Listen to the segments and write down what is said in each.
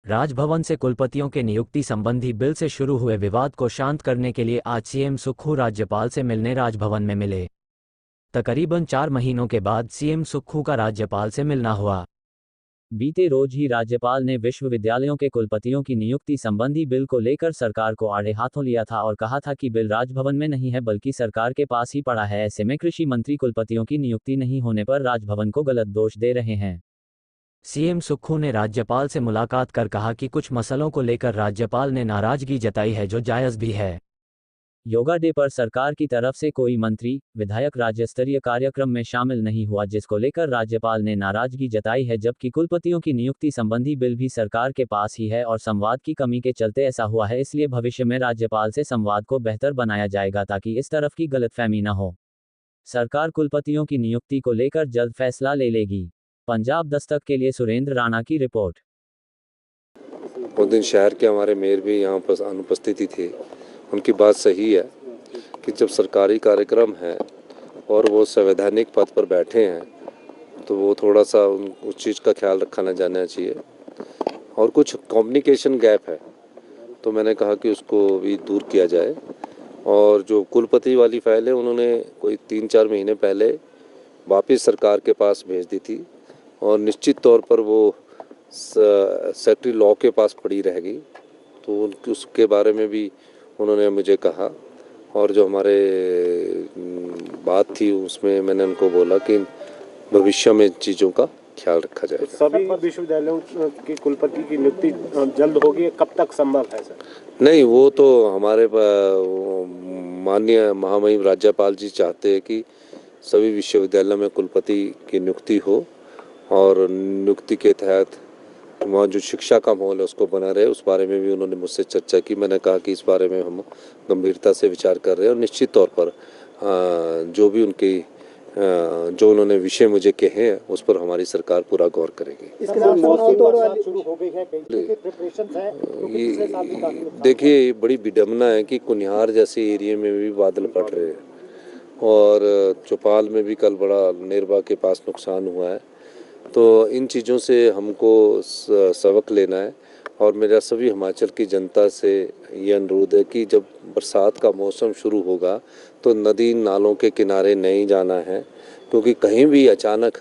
राजभवन से कुलपतियों के नियुक्ति संबंधी बिल से शुरू हुए विवाद को शांत करने के लिए आज सीएम सुक्खू राज्यपाल से मिलने राजभवन में मिले। तकरीबन 4 महीनों के बाद सीएम सुक्खू का राज्यपाल से मिलना हुआ। बीते रोज ही राज्यपाल ने विश्वविद्यालयों के कुलपतियों की नियुक्ति संबंधी बिल को लेकर सरकार को आड़े हाथों लिया था और कहा था कि बिल राजभवन में नहीं है बल्कि सरकार के पास ही पड़ा है। ऐसे में कृषि मंत्री कुलपतियों की नियुक्ति नहीं होने पर राजभवन को गलत दोष दे रहे हैं। सीएम सुक्खू ने राज्यपाल से मुलाकात कर कहा कि कुछ मसलों को लेकर राज्यपाल ने नाराजगी जताई है जो जायज़ भी है। योगा डे पर सरकार की तरफ से कोई मंत्री विधायक राज्य स्तरीय कार्यक्रम में शामिल नहीं हुआ, जिसको लेकर राज्यपाल ने नाराजगी जताई है। जबकि कुलपतियों की नियुक्ति संबंधी बिल भी सरकार के पास ही है और संवाद की कमी के चलते ऐसा हुआ है। इसलिए भविष्य में राज्यपाल से संवाद को बेहतर बनाया जाएगा ताकि इस तरफ की गलतफहमी न हो। सरकार कुलपतियों की नियुक्ति को लेकर जल्द फैसला ले लेगी। पंजाब दस्तक के लिए सुरेंद्र राणा की रिपोर्ट। उस दिन शहर के हमारे मेयर भी यहाँ पर अनुपस्थिति थे। उनकी बात सही है कि जब सरकारी कार्यक्रम है और वो संवैधानिक पद पर बैठे हैं तो वो थोड़ा सा उस चीज़ का ख्याल रखा जाना चाहिए। और कुछ कम्युनिकेशन गैप है तो मैंने कहा कि उसको भी दूर किया जाए। और जो कुलपति वाली फाइल है उन्होंने कोई 3-4 महीने पहले वापस सरकार के पास भेज दी थी और निश्चित तौर पर वो सेक्रेटरी लॉ के पास पड़ी रहेगी। तो उसके बारे में भी उन्होंने मुझे कहा और जो हमारे बात थी उसमें मैंने उनको बोला कि भविष्य में चीज़ों का ख्याल रखा जाएगा। सभी विश्वविद्यालयों के कुलपति की नियुक्ति जल्द होगी, कब तक संभव है सर? नहीं, वो तो हमारे माननीय महामहिम राज्यपाल जी चाहते हैं कि सभी विश्वविद्यालयों में कुलपति की नियुक्ति हो और नियुक्ति के तहत वहाँ जो शिक्षा का माहौल है उसको बना रहे। उस बारे में भी उन्होंने मुझसे चर्चा की। मैंने कहा कि इस बारे में हम गंभीरता से विचार कर रहे हैं और निश्चित तौर पर जो भी जो उन्होंने विषय मुझे कहे हैं उस पर हमारी सरकार पूरा गौर करेगी। देखिए, बड़ी विडम्बना है कि कुनिहार जैसे एरिया में भी बादल फट रहे हैं और चौपाल में भी कल बड़ा नेरबा के पास नुकसान हुआ है। तो इन चीज़ों से हमको सबक लेना है और मेरा सभी हिमाचल की जनता से ये अनुरोध है कि जब बरसात का मौसम शुरू होगा तो नदी नालों के किनारे नहीं जाना है, क्योंकि कहीं भी अचानक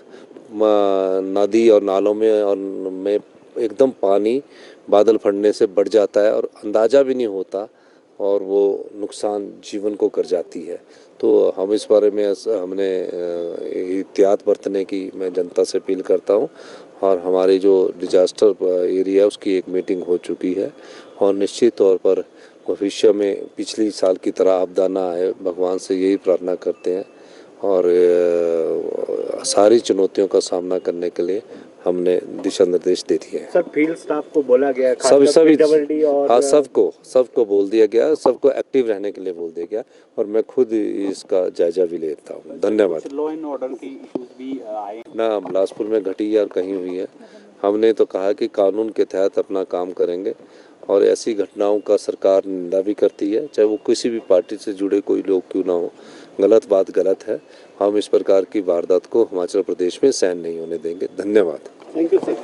नदी और नालों में एकदम पानी बादल फटने से बढ़ जाता है और अंदाज़ा भी नहीं होता और वो नुकसान जीवन को कर जाती है। तो हम इस बारे में हमने एहतियात बरतने की मैं जनता से अपील करता हूँ और हमारी जो डिजास्टर एरिया है उसकी एक मीटिंग हो चुकी है और निश्चित तौर पर भविष्य में पिछली साल की तरह आपदा ना आए, भगवान से यही प्रार्थना करते हैं। और सारी चुनौतियों का सामना करने के लिए हमने दिशा निर्देश दे दिए हैं। सर, फील्ड स्टाफ को बोला गया है, सभी हाँ सबको बोल दिया गया, सबको एक्टिव रहने के लिए बोल दिया गया और मैं खुद इसका जायजा भी लेता हूँ। धन्यवाद। लॉ एंड ऑर्डर की इश्यूज भी आए ना बिलासपुर में घटी और कहीं हुई है। हमने तो कहा कि कानून के तहत अपना काम करेंगे और ऐसी घटनाओं का सरकार निंदा भी करती है, चाहे वो किसी भी पार्टी से जुड़े कोई लोग क्यों ना हो। गलत बात गलत है। हम इस प्रकार की वारदात को हिमाचल प्रदेश में सहन नहीं होने देंगे। धन्यवाद। Thank you sir.